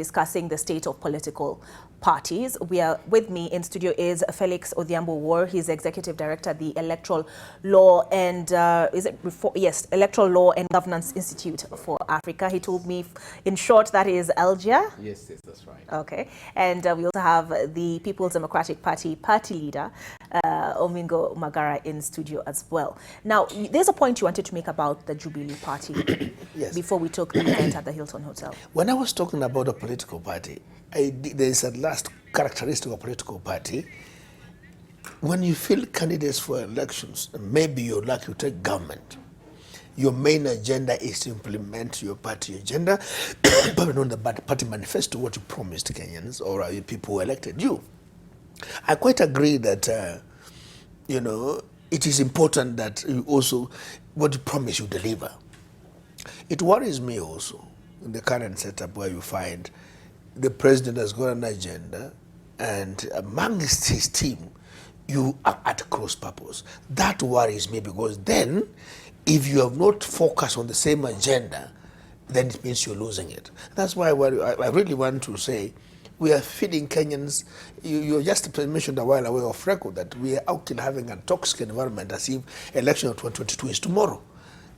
discussing the state of political parties. With me in studio is Felix Odhiambo-War. He's Executive Director at the Electoral Law and Electoral Law and Governance Institute for Africa. He told me, in short, that is ELGIA. Yes, that's right. Okay. And we also have the People's Democratic Party leader, Omingo Magara, in studio as well. Now, there's a point you wanted to make about the Jubilee Party Yes. before we took the event at the Hilton Hotel. When I was talking about a political party, there is a last characteristic of a political party. When you field candidates for elections, maybe you're lucky to take government. Your main agenda is to implement your party agenda, but on the party manifesto, what you promised Kenyans or people who elected you. I quite agree that, it is important that you also, what you promise you deliver. It worries me also in the current setup where you find the president has got an agenda and amongst his team, you are at cross purpose. That worries me because then if you have not focused on the same agenda, then it means you're losing it. That's why I really want to say we are feeding Kenyans. You just mentioned a while away off record that we are out having a toxic environment as if election of 2022 is tomorrow.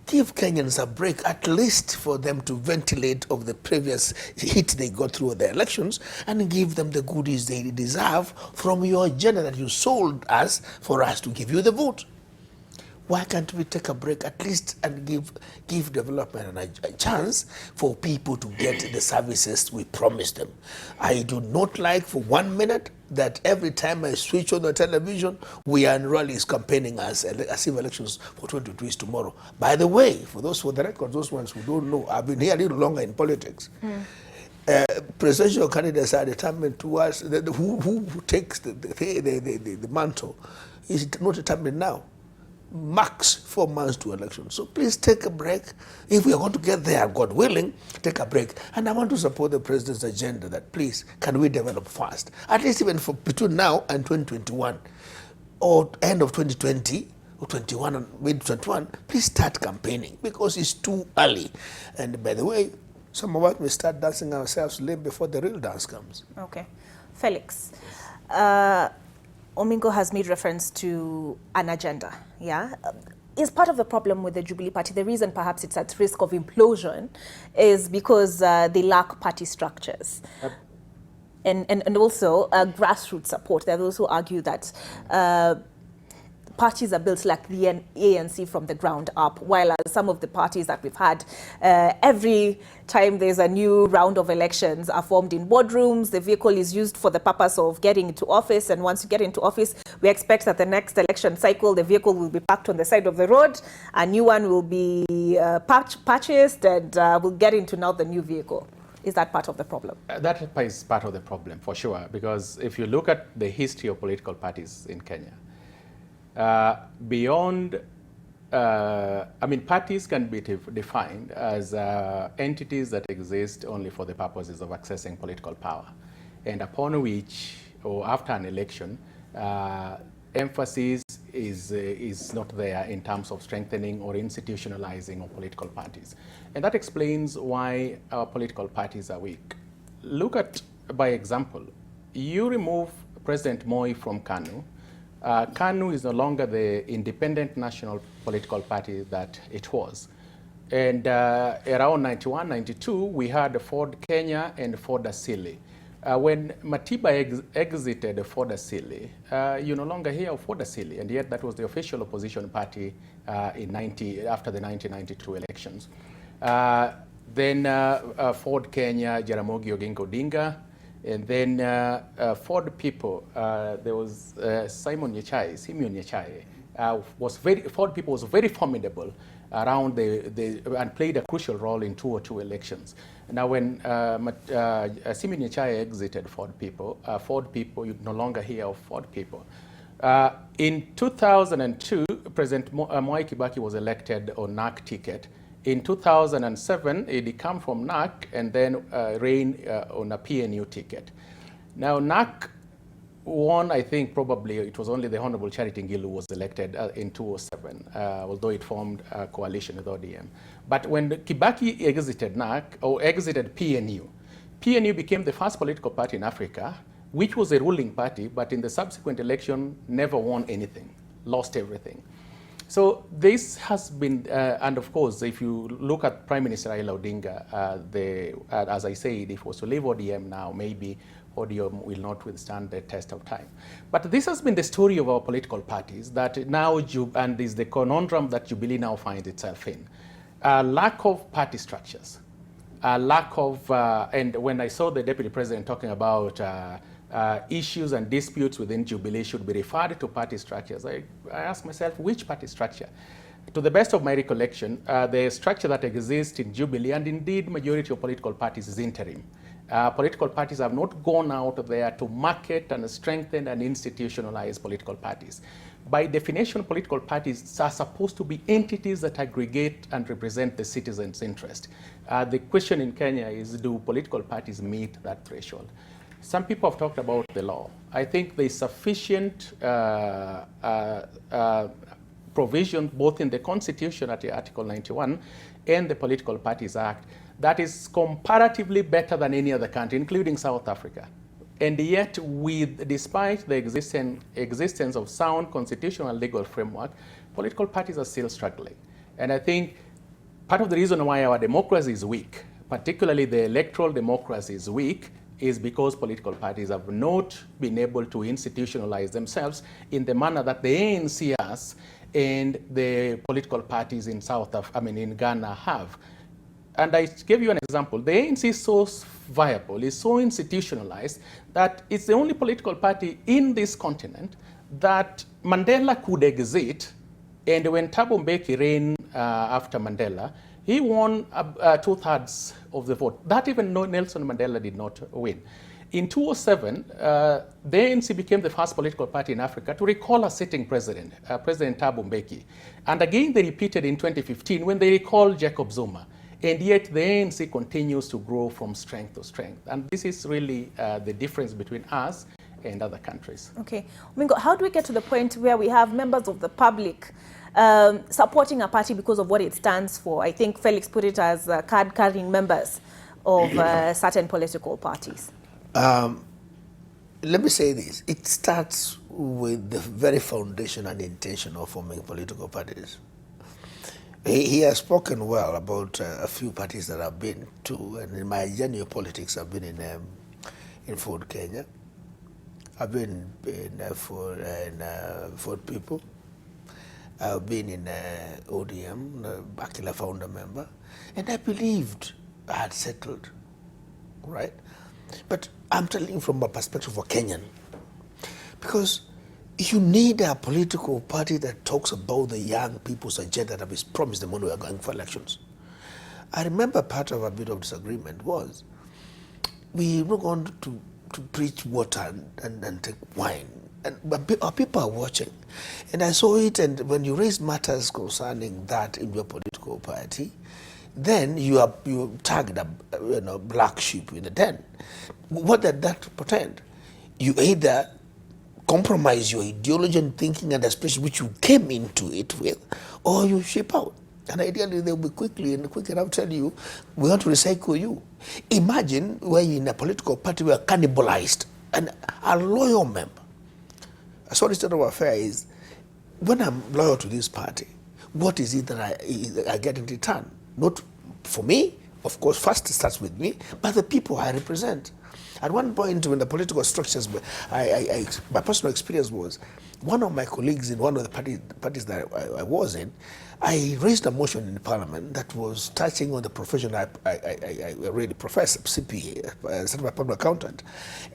Give Kenyans a break, at least for them to ventilate of the previous hit they got through the elections, and give them the goodies they deserve from your agenda that you sold us for us to give you the vote. Why can't we take a break at least and give development a chance for people to get the services we promised them? I do not like for 1 minute that every time I switch on the television, we are in rallies campaigning as if elections for 2022 is tomorrow. By the way, for the record, those ones who don't know, I've been here a little longer in politics. Presidential candidates are determined to us, who takes the mantle is not determined now. Max 4 months to election. So please take a break. If we are going to get there, God willing, take a break. And I want to support the president's agenda that please, can we develop fast? At least even for between now and 2021 or end of 2020 or 21 and mid-21, please start campaigning because it's too early. And by the way, some of us may start dancing ourselves late before the real dance comes. Okay. Felix. Omingo has made reference to an agenda, yeah? Is part of the problem with the Jubilee Party, the reason perhaps it's at risk of implosion, is because they lack party structures. And also grassroots support. There are those who argue that parties are built like the ANC from the ground up, while some of the parties that we've had, every time there's a new round of elections, are formed in boardrooms. The vehicle is used for the purpose of getting into office, and once you get into office, we expect that the next election cycle, the vehicle will be parked on the side of the road, a new one will be purchased, and we'll get into now the new vehicle. Is that part of the problem? That is part of the problem, for sure, because if you look at the history of political parties in Kenya, parties can be defined as entities that exist only for the purposes of accessing political power, and upon which, or after an election, emphasis is not there in terms of strengthening or institutionalizing of political parties. And that explains why our political parties are weak. Look at, by example, you remove President Moi from KANU. KANU is no longer the independent national political party that it was. And around 91, 92, we had Ford Kenya and Ford Asili. When Matiba exited Ford Asili, you no longer hear of Ford Asili, and yet that was the official opposition party after the 1992 elections. Then Ford Kenya, Jaramogi Oginga Odinga, and then Ford people, there was Simeon Nyachae, Ford people was very formidable around and played a crucial role in 2002 elections. Now when Simeon Nyachae exited Ford people you no longer hear of Ford people. In 2002, President Mwai Kibaki was elected on NAC ticket. In 2007, he came from NAC and then reigned on a PNU ticket. Now, NAC won, I think probably it was only the Honorable Charity Ngilu who was elected in 2007, although it formed a coalition with ODM. But when Kibaki exited NAC, or exited PNU, PNU became the first political party in Africa, which was a ruling party, but in the subsequent election never won anything, lost everything. So this has been, and of course, if you look at Prime Minister Raila Odinga, as I said, if it was to leave ODM now, maybe ODM will not withstand the test of time. But this has been the story of our political parties, that now, and is the conundrum that Jubilee now finds itself in. Lack of party structures, lack of, and when I saw the Deputy President talking about issues and disputes within Jubilee should be referred to party structures, I asked myself, which party structure? To the best of my recollection, the structure that exists in Jubilee, and indeed majority of political parties, is interim. Political parties have not gone out there to market and strengthen and institutionalize political parties. By definition, political parties are supposed to be entities that aggregate and represent the citizens' interest. The question in Kenya is, do political parties meet that threshold? Some people have talked about the law. I think there is sufficient provision both in the Constitution at Article 91 and the Political Parties Act that is comparatively better than any other country, including South Africa. And yet, despite the existence of sound constitutional legal framework, political parties are still struggling. And I think part of the reason why our democracy is weak, particularly the electoral democracy is weak, is because political parties have not been able to institutionalize themselves in the manner that the ANC has and the political parties in in Ghana have. And I gave you an example. The ANC is so viable, is so institutionalized, that it's the only political party in this continent that Mandela could exit, and when Thabo Mbeki ran after Mandela, he won 2/3 of the vote. That even Nelson Mandela did not win. In 2007, the ANC became the first political party in Africa to recall a sitting president, President Thabo Mbeki. And again, they repeated in 2015 when they recalled Jacob Zuma. And yet the ANC continues to grow from strength to strength. And this is really the difference between us and other countries. Okay. Mingo, how do we get to the point where we have members of the public supporting a party because of what it stands for? I think Felix put it as card-carrying members of certain political parties. Let me say this. It starts with the very foundation and intention of forming political parties. He has spoken well about a few parties that I've been to, and in my journey of politics, I've been in Ford, Kenya. I've been in Ford People. I've been in ODM, Bakila founder member, and I believed I had settled, right? But I'm telling you from a perspective of a Kenyan, because you need a political party that talks about the young people's agenda that was promised them when we are going for elections. I remember part of a bit of disagreement was we were going to preach water and take wine. But our people are watching. And I saw it, and when you raise matters concerning that in your political party, then you tagged a black sheep in the den. What did that portend? You either compromise your ideology and thinking and aspiration which you came into it with, or you ship out. And ideally they'll be quick enough to tell you, we want to recycle you. Imagine where you're in a political party we are cannibalized and a loyal member. A sorry state of affair is, when I'm loyal to this party, what is it that I get in return? Not for me, of course, first it starts with me, but the people I represent. At one point when the political structures, my personal experience was, one of my colleagues in one of the parties that I was in, I raised a motion in Parliament that was touching on the profession I really profess, CPA, Certified Public Accountant.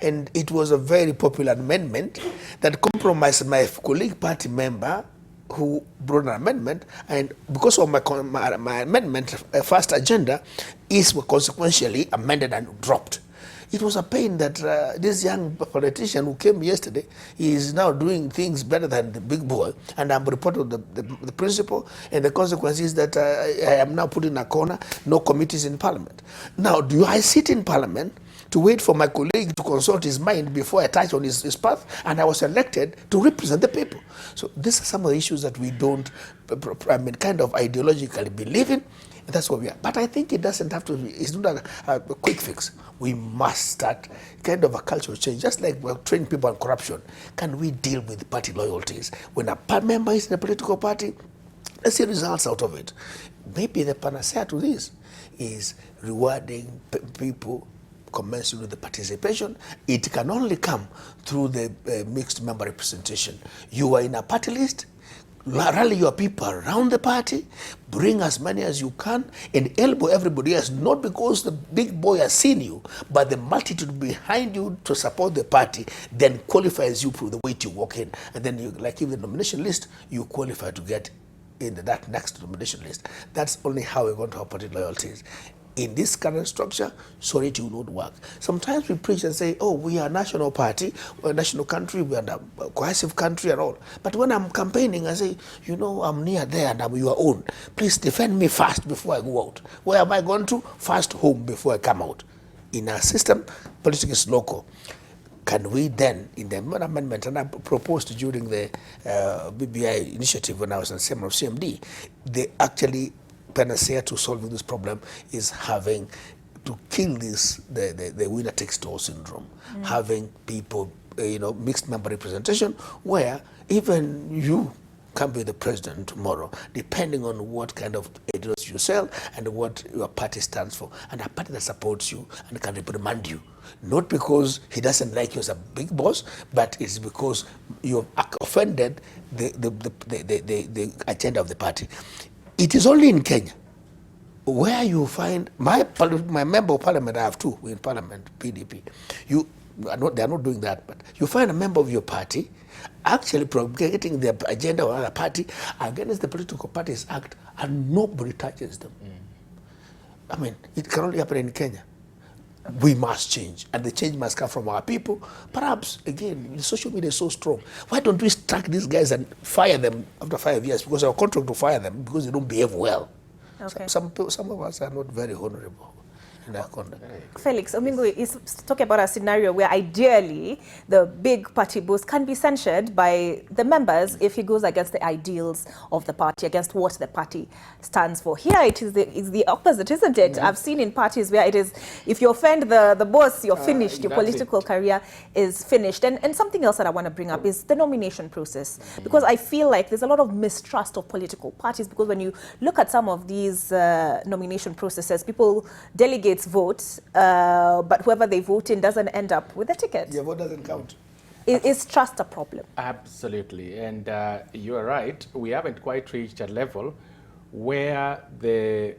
And it was a very popular amendment that compromised my colleague party member who brought an amendment, and because of my amendment, first agenda is consequentially amended and dropped. It was a pain that this young politician who came yesterday is now doing things better than the big boy, and I'm reporting the principle, and the consequence is that I am now put in a corner, no committees in Parliament. Now, do I sit in Parliament to wait for my colleague to consult his mind before I touch on his path? And I was elected to represent the people. So these are some of the issues that we don't, kind of ideologically believe in. And that's what we are. But I think it doesn't have to be, it's not a quick fix. We must start kind of a cultural change, just like we're training people on corruption. Can we deal with party loyalties? When a member is in a political party, let's see results out of it. Maybe the panacea to this is rewarding people commensurate with the participation. It can only come through the mixed member representation. You are in a party list, rally your people around the party, bring as many as you can, and elbow everybody else, not because the big boy has seen you, but the multitude behind you to support the party then qualifies you for the way you walk in. And then, you, like in the nomination list, you qualify to get in that next nomination list. That's only how we're going to have party loyalties. In this current structure, sorry, it will not work. Sometimes we preach and say, oh, we are a national party, we're a national country, we're a cohesive country and all. But when I'm campaigning, I say, you know, I'm near there and I'm your own. Please defend me first before I go out. Where am I going to? First home before I come out. In our system, politics is local. Can we then, in the amendment, and I proposed during the BBI initiative when I was on CMD, they actually panacea to solving this problem is having to kill this the winner takes all syndrome, having people mixed member representation where even you can be the president tomorrow, depending on what kind of ideas you sell and what your party stands for, and a party that supports you and can reprimand you, not because he doesn't like you as a big boss, but it's because you have offended the agenda of the party. It is only in Kenya where you find my member of parliament. I have two in parliament, PDP. They are not doing that, but you find a member of your party actually propagating the agenda of another party against the Political Parties Act, and nobody touches them. I mean, it can only happen in Kenya. We must change, and the change must come from our people. Perhaps, again, social media is so strong. Why don't we strike these guys and fire them after 5 years? Because our contract to fire them because they don't behave well. Okay. Some of us are not very honorable in our conduct. Felix, Omingo is talking about a scenario where ideally the big party boss can be censured by the members if he goes against the ideals of the party, against what the party stands for. Here it is the opposite, isn't it? I've seen in parties where it is, if you offend the boss, you're finished, your political career is finished. And something else that I want to bring up is the nomination process. Because I feel like there's a lot of mistrust of political parties, because when you look at some of these nomination processes, people delegate votes, but whoever they vote in doesn't end up with a ticket. Your vote doesn't count. Is trust a problem? Absolutely, and you are right. We haven't quite reached a level where the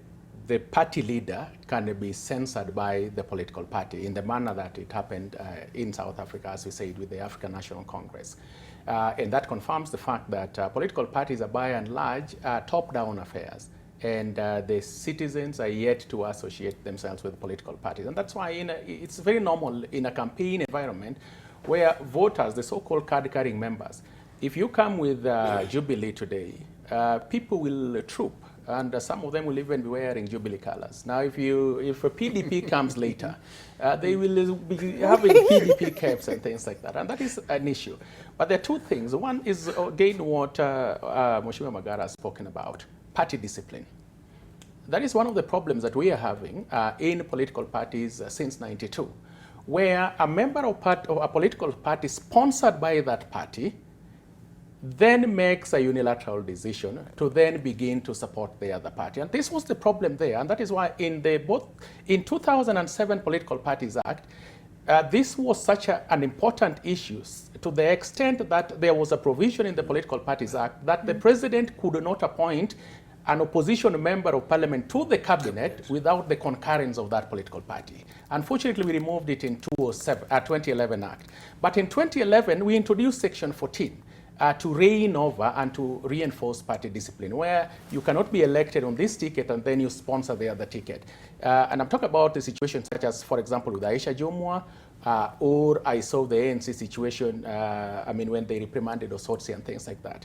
party leader can be censored by the political party in the manner that it happened in South Africa, as we said, with the African National Congress. And that confirms the fact that political parties are by and large top-down affairs. And the citizens are yet to associate themselves with political parties. And that's why it's very normal in a campaign environment where voters, the so-called card-carrying members, if you come with Jubilee today, people will troop, and some of them will even be wearing Jubilee colors. Now, if a PDP comes later, they will be having PDP caps and things like that, and that is an issue. But there are two things. One is, again, what Mheshimiwa Magara has spoken about. Party discipline. That is one of the problems that we are having in political parties since '92, where a member of a political party sponsored by that party then makes a unilateral decision to then begin to support the other party. And this was the problem there, and that is why in 2007 Political Parties Act, this was such an important issue to the extent that there was a provision in the Political Parties Act that the president could not appoint an opposition member of parliament to the cabinet without the concurrence of that political party. Unfortunately, we removed it in 2011 Act. But in 2011, we introduced Section 14 to rein over and to reinforce party discipline, where you cannot be elected on this ticket and then you sponsor the other ticket. And I'm talking about the situation such as, for example, with Aisha Jumwa, or I saw the ANC situation, when they reprimanded Osotsi and things like that.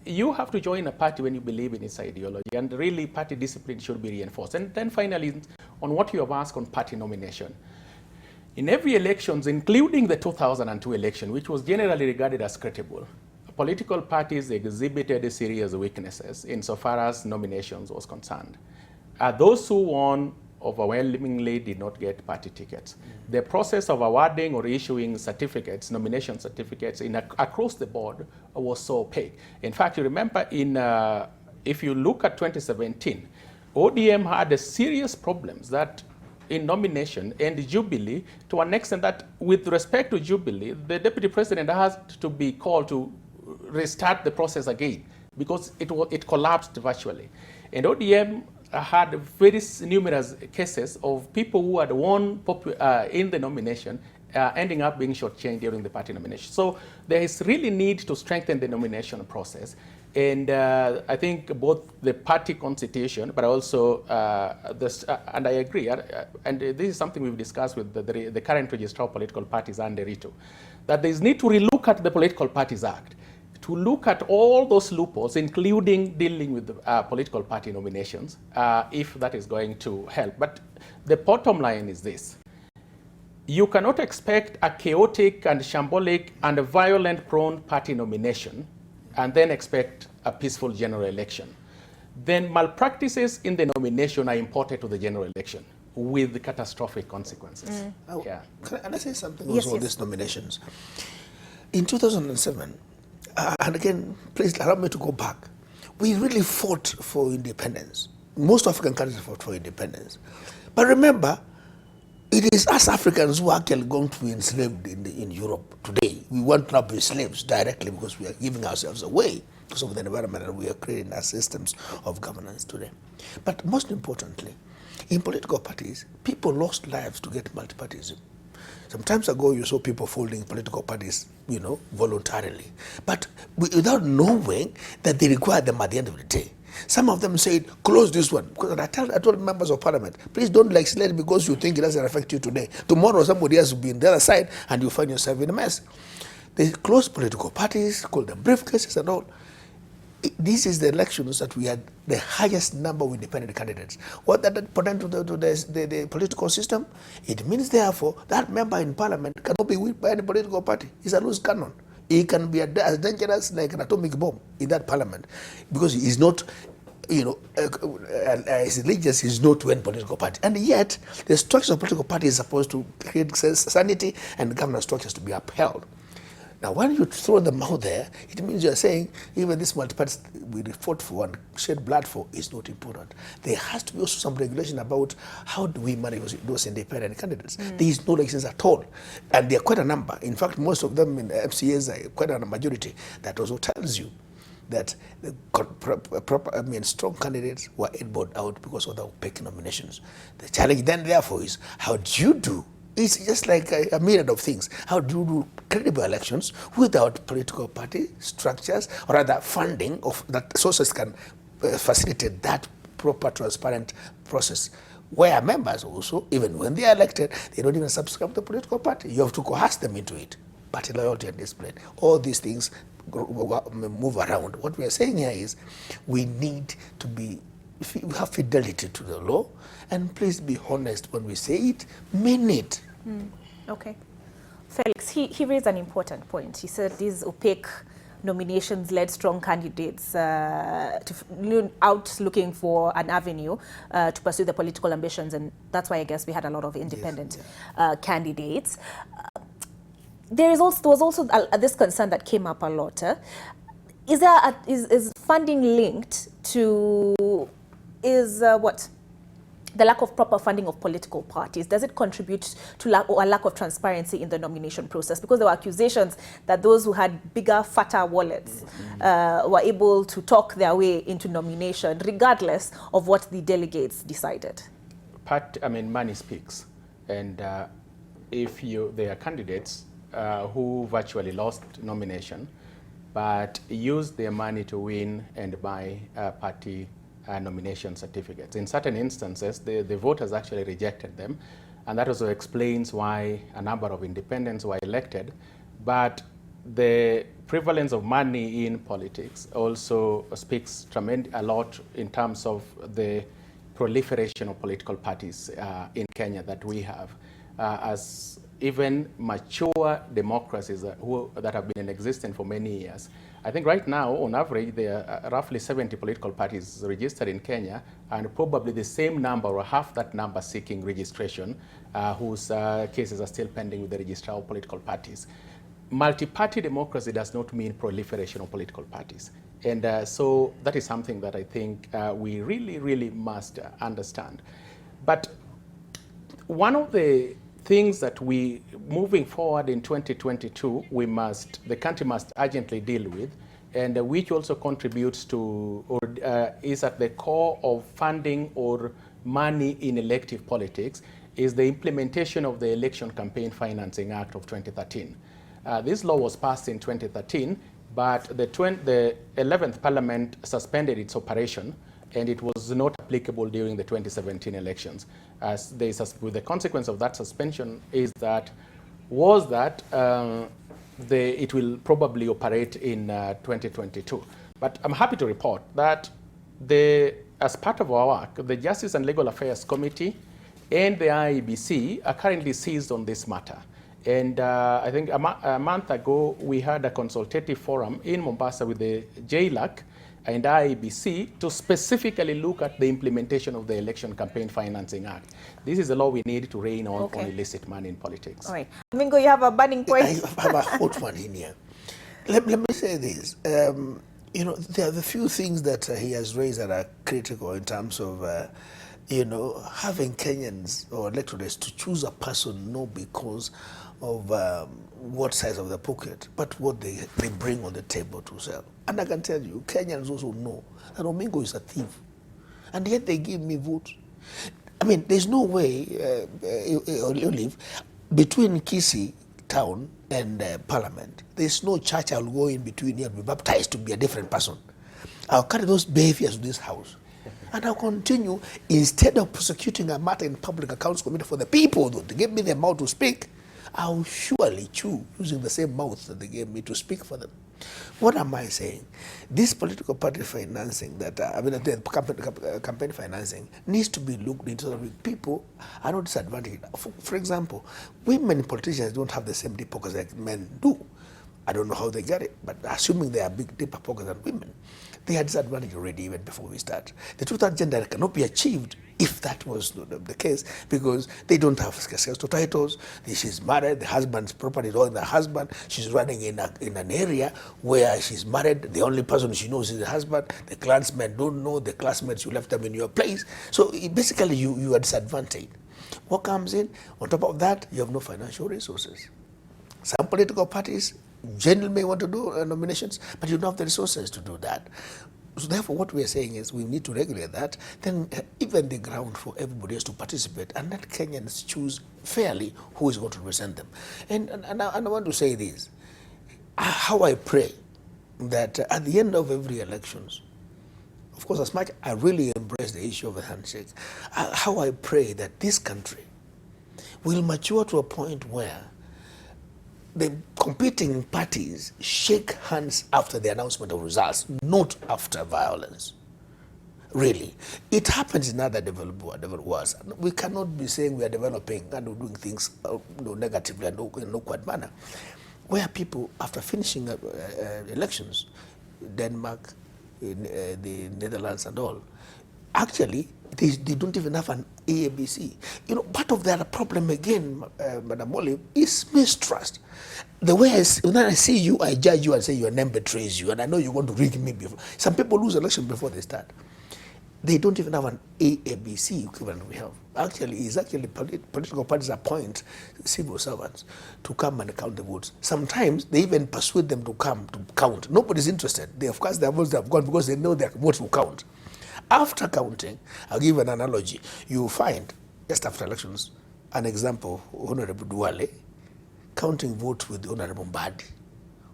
You have to join a party when you believe in its ideology, and really party discipline should be reinforced. And then finally, on what you have asked on party nomination. In every elections, including the 2002 election, which was generally regarded as credible, political parties exhibited serious weaknesses insofar as nominations was concerned. Those who won overwhelmingly did not get party tickets. The process of awarding or issuing certificates, nomination certificates across the board was so opaque. In fact, you remember if you look at 2017, ODM had serious problems that in nomination and Jubilee, to an extent that with respect to Jubilee, the deputy president has to be called to restart the process again because it collapsed virtually. And ODM had very numerous cases of people who had won in the nomination ending up being shortchanged during the party nomination. So there is really need to strengthen the nomination process. And I think both the party constitution, but also and I agree, and this is something we've discussed with the current registrar of political parties and Rito, that there is need to relook at the Political Parties Act, to look at all those loopholes, including dealing with the, political party nominations, if that is going to help. But the bottom line is this. You cannot expect a chaotic and shambolic and violent-prone party nomination and then expect a peaceful general election. Then malpractices in the nomination are imported to the general election with catastrophic consequences. Yeah. Can I say something Yes, also on yes. these nominations? In 2007, and again, please allow me to go back, we really fought for independence. Most African countries fought for independence. But remember, it is us Africans who are actually going to be enslaved in Europe today. We want to not be slaves directly because we are giving ourselves away because of the environment that we are creating as systems of governance today. But most importantly, in political parties, people lost lives to get multipartyism. Some time ago, you saw people folding political parties, voluntarily, but without knowing that they required them at the end of the day. Some of them said, close this one. Because I told members of parliament, please don't legislate because you think it doesn't affect you today. Tomorrow, somebody else will be on the other side and you find yourself in a mess. They closed political parties, called them briefcases and all. This is the elections that we had the highest number of independent candidates. What that portend to the political system? It means, therefore, that member in parliament cannot be whipped by any political party. It's a loose cannon. He can be as dangerous like an atomic bomb in that parliament because he is not, his allegiance is not to any political party. And yet, the structure of political party is supposed to create sanity and governance structures to be upheld. Now, when you throw them out there, it means you're saying even this multi-party we fought for and shed blood for is not important. There has to be also some regulation about how do we manage those independent candidates. There is no regulations at all. And there are quite a number. In fact, most of them in the FCAs are quite a majority. That also tells you that the strong candidates were elbowed out because of the opaque nominations. The challenge then, therefore, is how do you do? It's just like a myriad of things. How do you do credible elections without political party structures or other funding of that sources can facilitate that proper, transparent process? Where members also, even when they are elected, they don't even subscribe to the political party. You have to coerce them into it. Party loyalty and discipline. All these things move around. What we are saying here is we need to be, we have fidelity to the law, and please be honest when we say it, mean it. Okay. Felix, he raised an important point. He said these opaque nominations led strong candidates out looking for an avenue to pursue their political ambitions, and that's why I guess we had a lot of independent candidates. There was also this concern that came up a lot. Is funding linked to the lack of proper funding of political parties? Does it contribute to a lack of transparency in the nomination process? Because there were accusations that those who had bigger, fatter wallets were able to talk their way into nomination, regardless of what the delegates decided. Money speaks. And if there are candidates who virtually lost nomination, but used their money to win and buy party nomination certificates. In certain instances, the voters actually rejected them, and that also explains why a number of independents were elected. But the prevalence of money in politics also speaks a lot in terms of the proliferation of political parties in Kenya that we have. As even mature democracies that have been in existence for many years I think right now, on average, there are roughly 70 political parties registered in Kenya, and probably the same number or half that number seeking registration, whose cases are still pending with the registrar of political parties. Multi-party democracy does not mean proliferation of political parties. And so that is something that I think we really, really must understand. But one of the things that moving forward in 2022, the country must urgently deal with, and which also contributes to, or is at the core of funding or money in elective politics, is the implementation of the Election Campaign Financing Act of 2013. This law was passed in 2013, but the 11th Parliament suspended its operation, and it was not applicable during the 2017 elections. With the consequence of that suspension it will probably operate in 2022. But I'm happy to report that as part of our work, the Justice and Legal Affairs Committee and the IEBC are currently seized on this matter. And I think a month ago, we had a consultative forum in Mombasa with the JLAC and IEBC to specifically look at the implementation of the Election Campaign Financing Act. This is a law we need to rein on illicit money in politics. All right. Mingo, you have a burning point. I have a hot one in here. Let me say this. You know, there are the few things that he has raised that are critical in terms of, you know, having Kenyans or electorates to choose a person not because of what size of the pocket, but what they bring on the table to sell. And I can tell you, Kenyans also know that Omingo is a thief. And yet they give me votes. I mean, there's no way, Olive, between Kisii town and Parliament, there's no church I'll go in between here and be baptized to be a different person. I'll carry those behaviors to this house. And I'll continue, instead of prosecuting a matter in Public Accounts Committee for the people, though, to give me the mouth to speak, I'll surely chew using the same mouth that they gave me to speak for them. What am I saying? This political party financing that, the campaign financing needs to be looked into so that people are not disadvantaged. For example, women politicians don't have the same deep pockets like men do. I don't know how they get it, but assuming they are big, deeper pockets than women, they are disadvantaged already even before we start. The total gender cannot be achieved if that was the case, because they don't have successful titles. She's married, the husband's property is all in the husband. She's running in an area where she's married. The only person she knows is the husband. The clansmen don't know. The classmates, you left them in your place. So basically, you are disadvantaged. What comes in? On top of that, you have no financial resources. Some political parties generally may want to do nominations, but you don't have the resources to do that. So therefore, what we are saying is we need to regulate that, then even the ground for everybody else to participate, and let Kenyans choose fairly who is going to represent them. And I want to say this, how I pray that at the end of every elections, of course, as much I really embrace the issue of the handshake, how I pray that this country will mature to a point where the competing parties shake hands after the announcement of results, not after violence. Really. It happens in other developed worlds. We cannot be saying we are developing and doing things negatively and in no quite manner. Where people, after finishing elections, Denmark, the Netherlands and all, actually, they don't even have an AABC. You know, part of that problem again, Madam Olive, is mistrust. The way when I see you, I judge you and say your name betrays you, and I know you want to rig me before. Some people lose election before they start. They don't even have an AABC equivalent we have. Actually, it's actually political parties appoint civil servants to come and count the votes. Sometimes they even persuade them to come to count. Nobody's interested. Of course, their votes have gone because they know their votes will count. After counting, I'll give an analogy. You find, just after elections, an example, Honorable Duale counting votes with Honorable Mbadi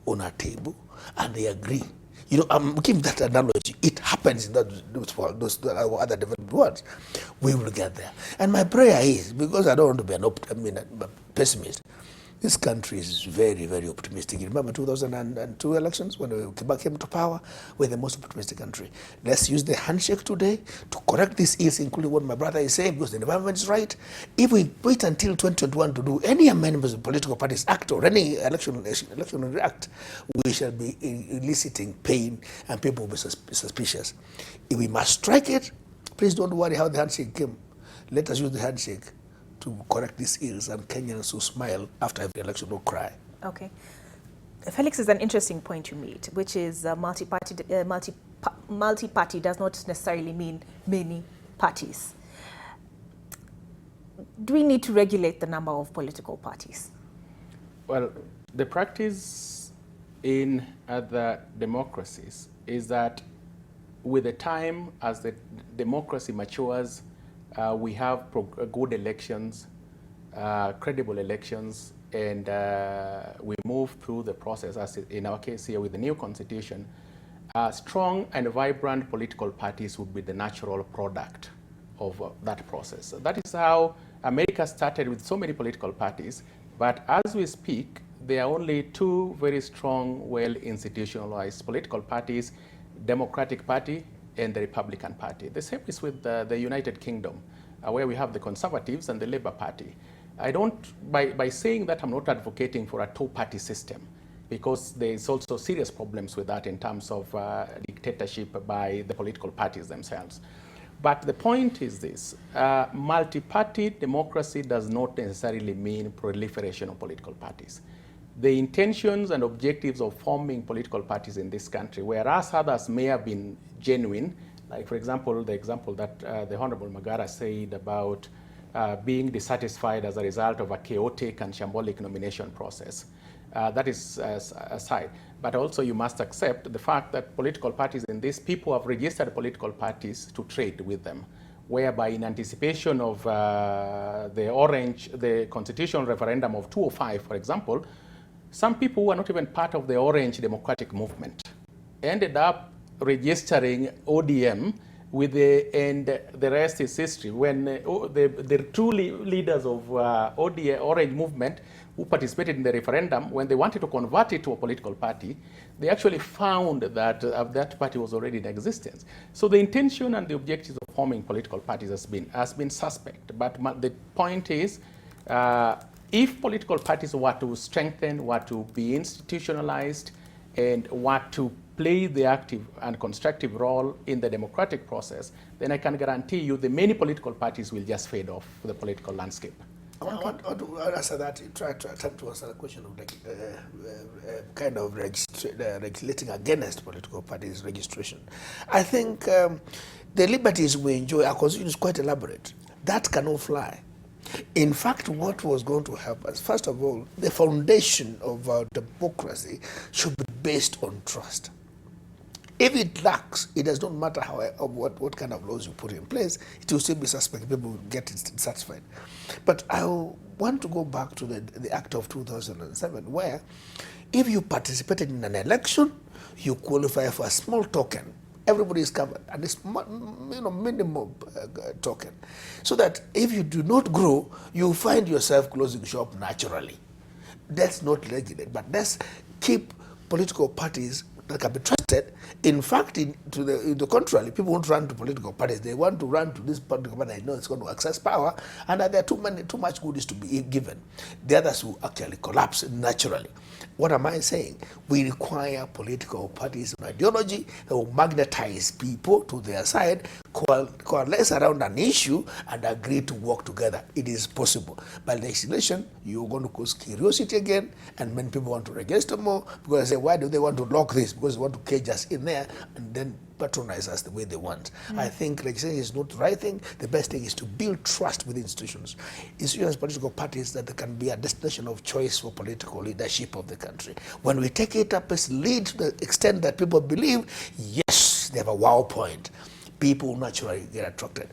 on a table, and they agree. You know, I'm giving that analogy. It happens in those other developed worlds. We will get there. And my prayer is, because I don't want to be a pessimist, This country is very, very optimistic. You remember 2002 elections when Kibaki came to power? We're the most optimistic country. Let's use the handshake today to correct these ills, including what my brother is saying, because the environment is right. If we wait until 2021 to do any amendments of political parties act or any election act, we shall be eliciting pain and people will be suspicious. If we must strike it, please don't worry how the handshake came. Let us use the handshake to correct these ills, and Kenyans who smile after every election will cry. Okay. Felix, is an interesting point you made, which is multi-party does not necessarily mean many parties. Do we need to regulate the number of political parties? Well, the practice in other democracies is that with the time as the democracy matures, we have good elections, credible elections, and we move through the process, as in our case here with the new constitution. Strong and vibrant political parties would be the natural product of that process. That is how America started with so many political parties, but as we speak, there are only two very strong, well-institutionalized political parties, Democratic Party and the Republican Party. The same is with the United Kingdom, where we have the Conservatives and the Labour Party. By saying that, I'm not advocating for a two-party system, because there's also serious problems with that in terms of dictatorship by the political parties themselves. But the point is this, multi-party democracy does not necessarily mean proliferation of political parties. The intentions and objectives of forming political parties in this country, whereas others may have been genuine, like for example, the example that the Honorable Magara said about being dissatisfied as a result of a chaotic and shambolic nomination process. That is aside. But also you must accept the fact that political parties in this, people have registered political parties to trade with them, whereby in anticipation of the constitutional referendum of 2005, for example, some people who are not even part of the Orange Democratic Movement ended up registering ODM and the rest is history. When the true leaders of Orange Movement who participated in the referendum, when they wanted to convert it to a political party, they actually found that that party was already in existence. So the intention and the objectives of forming political parties has been suspect. But the point is, if political parties were to strengthen, were to be institutionalized, and were to play the active and constructive role in the democratic process, then I can guarantee you the many political parties will just fade off the political landscape. I want to answer that, try to attempt to answer the question of kind of regulating against political parties registration. I think the liberties we enjoy, our constitution is quite elaborate. That cannot fly. In fact, what was going to help us, first of all, the foundation of our democracy should be based on trust. If it lacks, it does not matter what kind of laws you put in place, it will still be suspect. People will get satisfied. But I want to go back to the Act of 2007, where if you participated in an election, you qualify for a small token. Everybody is covered, and it's minimum token. So that if you do not grow, you find yourself closing shop naturally. Let's not regulate, but let's keep political parties that can be trusted. In fact, to the contrary, people won't run to political parties. They want to run to this political party. They know it's going to access power, and that there are too much good is to be given. The others will actually collapse naturally. What am I saying? We require political parties and ideology that will magnetize people to their side, coalesce around an issue, and agree to work together. It is possible. By legislation, you're going to cause curiosity again, and many people want to register more because they say, why do they want to lock this? Because they want to cage us in there and then patronize us the way they want. I think legislation is not the right thing. The best thing is to build trust with institutions. Institutions, political parties, that can be a destination of choice for political leadership of the country. When we take it up as lead to the extent that people believe, yes, they have a wow point, people naturally get attracted.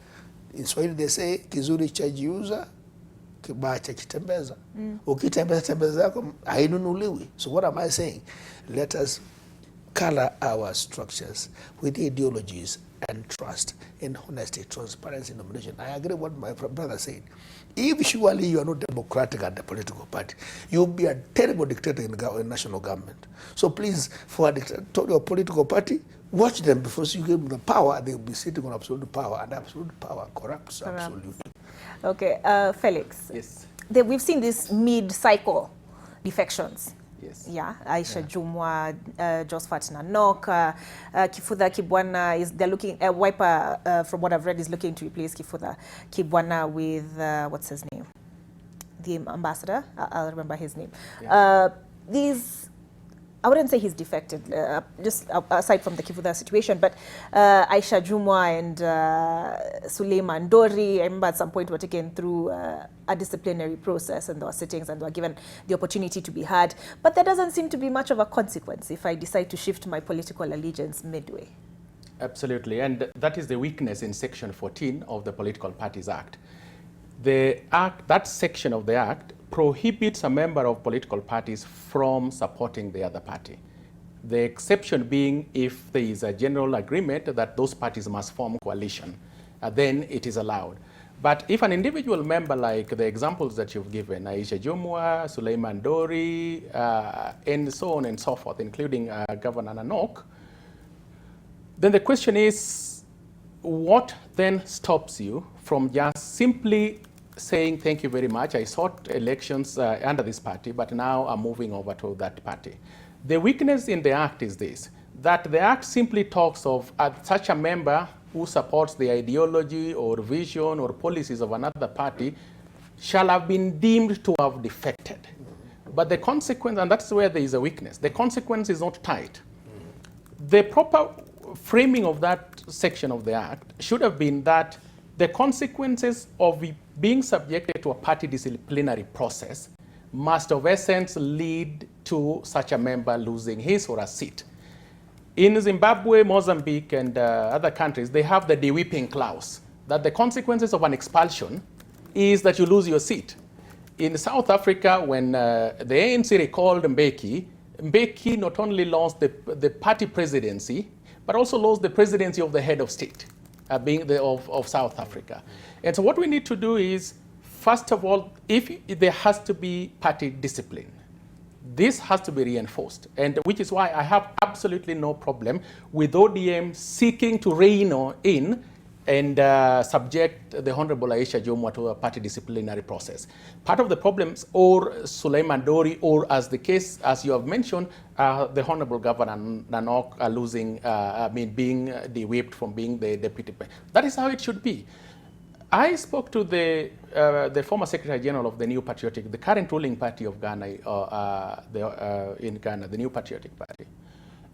In Swahili they say, kizuri chajiuza, kibaya chakitembeza. Ukitembeza yako hainunuliwi. So what am I saying? Let us color our structures with ideologies and trust and honesty, transparency in nomination. I agree with what my brother said. If surely you are not democratic at the political party, you'll be a terrible dictator in national government. So please, for a dictatorial political party, watch them before you give them the power. They'll be sitting on absolute power, and absolute power corrupts absolutely. Okay, Felix. Yes. We've seen this mid-cycle defections. Yes. Yeah, Aisha Jumwa, Josephat Nanok, Kifutha Kibwana they're looking, Wiper, from what I've read, is looking to replace Kifutha Kibwana with, what's his name? The ambassador, I'll remember his name. Yeah. I wouldn't say he's defected, just aside from the Kifutha situation, but Aisha Jumwa and Suleiman Dori, I remember at some point were taken through a disciplinary process, and there were sittings and they were given the opportunity to be heard. But there doesn't seem to be much of a consequence if I decide to shift my political allegiance midway. Absolutely, and that is the weakness in Section 14 of the Political Parties Act. The Act, that section of the Act, prohibits a member of political parties from supporting the other party. The exception being if there is a general agreement that those parties must form coalition, then it is allowed. But if an individual member, like the examples that you've given, Aisha Jumwa, Suleiman Dori, and so on and so forth, including Governor Nanok, then the question is, what then stops you from just simply saying, thank you very much, I sought elections under this party, but now I'm moving over to that party? The weakness in the Act is this, that the Act simply talks of such a member who supports the ideology or vision or policies of another party shall have been deemed to have defected. But the consequence, and that's where there is a weakness, the consequence is not tight. The proper framing of that section of the Act should have been that the consequences of being subjected to a party disciplinary process must of essence lead to such a member losing his or her seat. In Zimbabwe, Mozambique, and other countries, they have the de-whipping clause, that the consequences of an expulsion is that you lose your seat. In South Africa, when the ANC recalled Mbeki not only lost the party presidency, but also lost the presidency of the head of state, being of South Africa. And so what we need to do is, first of all, if there has to be party discipline, this has to be reinforced, and which is why I have absolutely no problem with ODM seeking to rein in and subject the Honorable Aisha Jumwa to a party disciplinary process. Part of the problems, or Suleiman Dori, or as the case, as you have mentioned, the Honorable Governor Nanok losing, being de-whipped from being the deputy. That is how it should be. I spoke to the former Secretary General of the New Patriotic, the current ruling party of Ghana, in Ghana, the New Patriotic Party.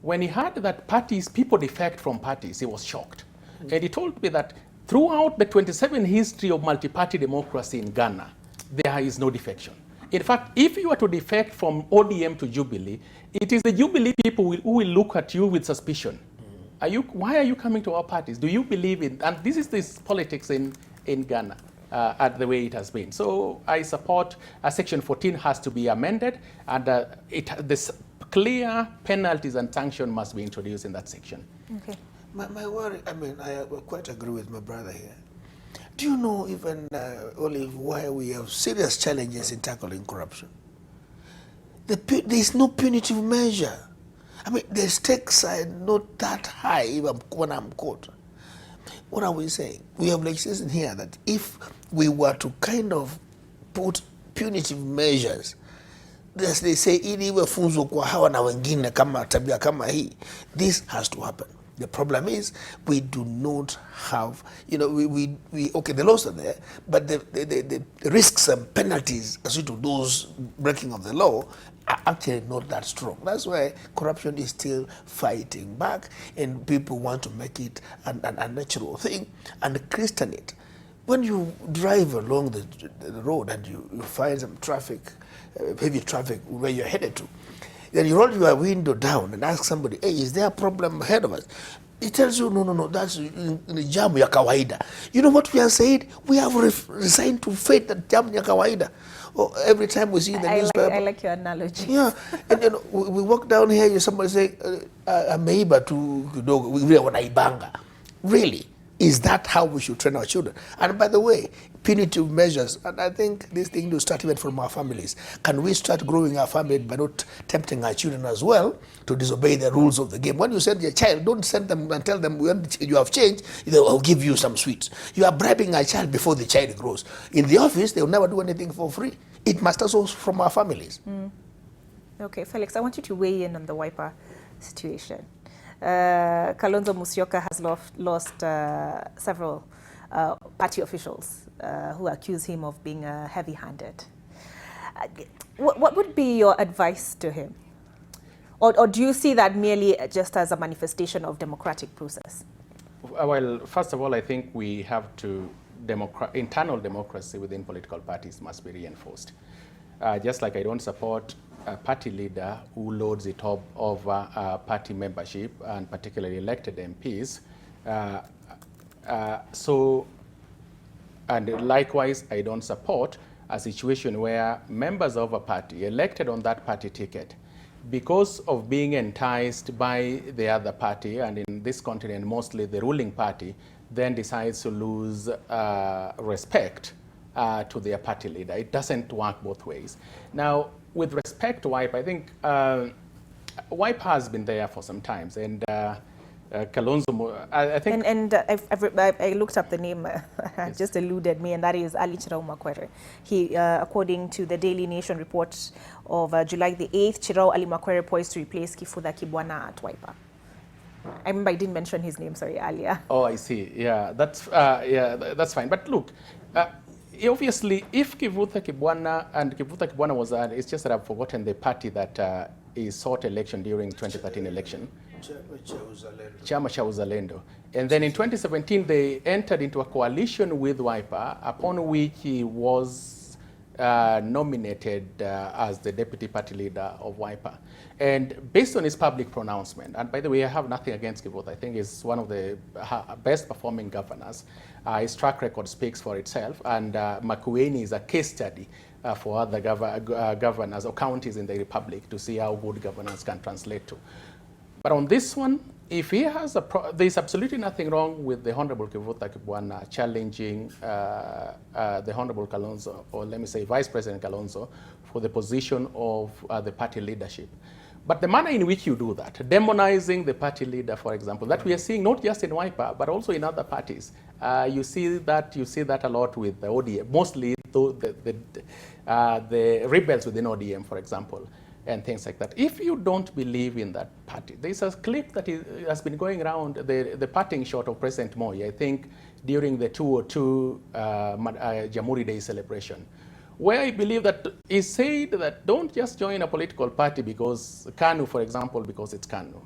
When he heard that people defect from parties, he was shocked. And he told me that throughout the 27 history of multi-party democracy in Ghana, there is no defection. In fact, if you were to defect from ODM to Jubilee, it is the Jubilee people who will look at you with suspicion. Why are you coming to our parties? Do you believe in, and this is this politics in Ghana, at the way it has been. So I support Section 14 has to be amended, and this clear penalties and sanctions must be introduced in that section. Okay. My worry, I quite agree with my brother here. Do you know even, Olive, why we have serious challenges in tackling corruption? There is no punitive measure. The stakes are not that high even when I'm caught. What are we saying? We have legislation here that if we were to kind of put punitive measures, as they say, this has to happen. The problem is we do not have, okay, the laws are there, but the risks and penalties associated with those breaking of the law are actually not that strong. That's why corruption is still fighting back, and people want to make it a natural thing and christen it. When you drive along the road and you find some traffic, heavy traffic where you're headed to, then you roll your window down and ask somebody, hey, is there a problem ahead of us? It tells you, no, that's the jam ya kawaida. You know what we are saying? We have resigned to fate that jam ya kawaida. Oh, every time we see in the newspaper. I like your analogy. Yeah, and then we walk down here, somebody say, ameiba tu kidogo, we wanaibanga. Really? Is that how we should train our children? And by the way, punitive measures, and I think this thing will start even from our families. Can we start growing our family by not tempting our children as well to disobey the rules of the game? When you send your child, don't send them and tell them when you have changed, I'll give you some sweets. You are bribing a child before the child grows. In the office, they'll never do anything for free. It must also from our families. Okay, Felix, I want you to weigh in on the Wiper situation. Kalonzo Musyoka has lost several party officials who accuse him of being heavy-handed. What would be your advice to him? Or do you see that merely just as a manifestation of democratic process? Well, first of all, I think we have to, internal democracy within political parties must be reinforced. Just like I don't support a party leader who loads it up over party membership and particularly elected MPs. And likewise, I don't support a situation where members of a party elected on that party ticket, because of being enticed by the other party, and in this continent mostly the ruling party, then decides to lose respect to their party leader. It doesn't work both ways. Now, with respect to WIPE, I think WIPE has been there for some time, and Kalonzo, I think... I looked up the name, yes. Just eluded me, and that is Ali Chirau Makwere. He, according to the Daily Nation report of July the 8th, Chirau Ali Makwere poised to replace Kifutha Kibwana at WIPE. I remember I didn't mention his name, sorry, earlier. Oh, I see. Yeah, that's fine. But look, obviously, if Kifutha Kibwana was, it's just that I've forgotten the party that he sought election during 2013 election. Chama cha Uzalendo. And then in 2017, they entered into a coalition with WIPE, upon which he was nominated as the deputy party leader of WIPE. And based on his public pronouncement, and by the way, I have nothing against Kibut. I think he's one of the best performing governors. His track record speaks for itself, and Makueni is a case study for other governors or counties in the Republic to see how good governance can translate to. But on this one, if he has there's absolutely nothing wrong with the Honorable Kifutha Kibwana challenging the Honorable Kalonzo, or let me say Vice President Kalonzo, for the position of the party leadership. But the manner in which you do that, demonizing the party leader, for example, that we are seeing not just in WIPE, but also in other parties. You see that a lot with the ODM, mostly the rebels within ODM, for example, and things like that. If you don't believe in that party, there's a clip that has been going around, the parting shot of President Moi, I think, during the 202 Jamhuri Day celebration, where I believe that he said that don't just join a political party because KANU, for example, because it's KANU.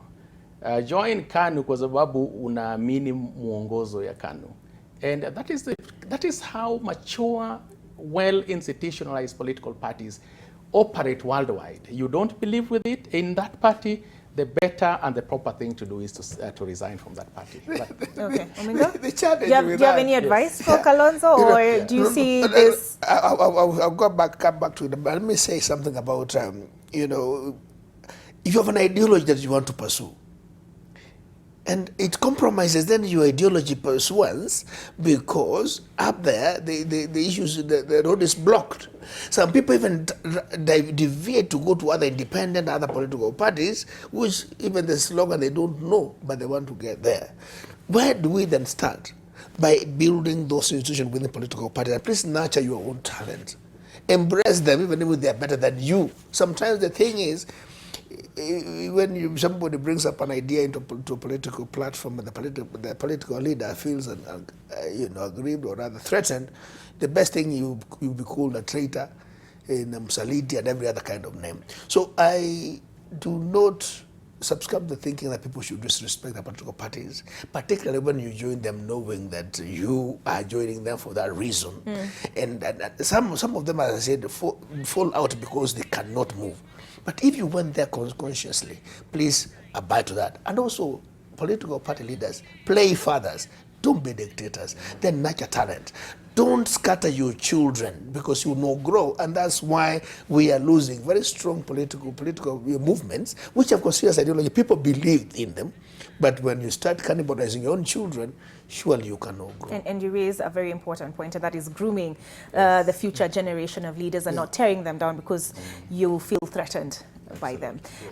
Join KANU kwa sababu unaamini muongozo ya KANU. And that is how mature, well-institutionalized political parties operate worldwide. You don't believe with it in that party, the better and the proper thing to do is to resign from that party. Okay, Omingo, do you have any advice for Kalonzo, or do you see this? I'll come back to it, but let me say something about, if you have an ideology that you want to pursue, and it compromises then your ideology pursuance, because up there, the issues, the road is blocked. Some people even deviate to go to other independent, other political parties, which even the slogan they don't know, but they want to get there. Where do we then start? By building those institutions within political parties. And please nurture your own talent. Embrace them, even if they are better than you. Sometimes the thing is, when somebody brings up an idea into a political platform and the political leader feels aggrieved or rather threatened, the best thing you'll be called a traitor, Msaliti, and every other kind of name. So I do not subscribe to the thinking that people should disrespect the political parties, particularly when you join them knowing that you are joining them for that reason. And some of them, as I said, fall out because they cannot move. But if you went there consciously, please abide to that. And also, political party leaders, play fathers, don't be dictators, then nurture talent. Don't scatter your children because you will not grow. And that's why we are losing very strong political movements, which have got serious ideology. People believed in them. But when you start cannibalizing your own children, surely you cannot grow. And you raise a very important point, and that is grooming the future generation of leaders and not tearing them down because you feel threatened by them.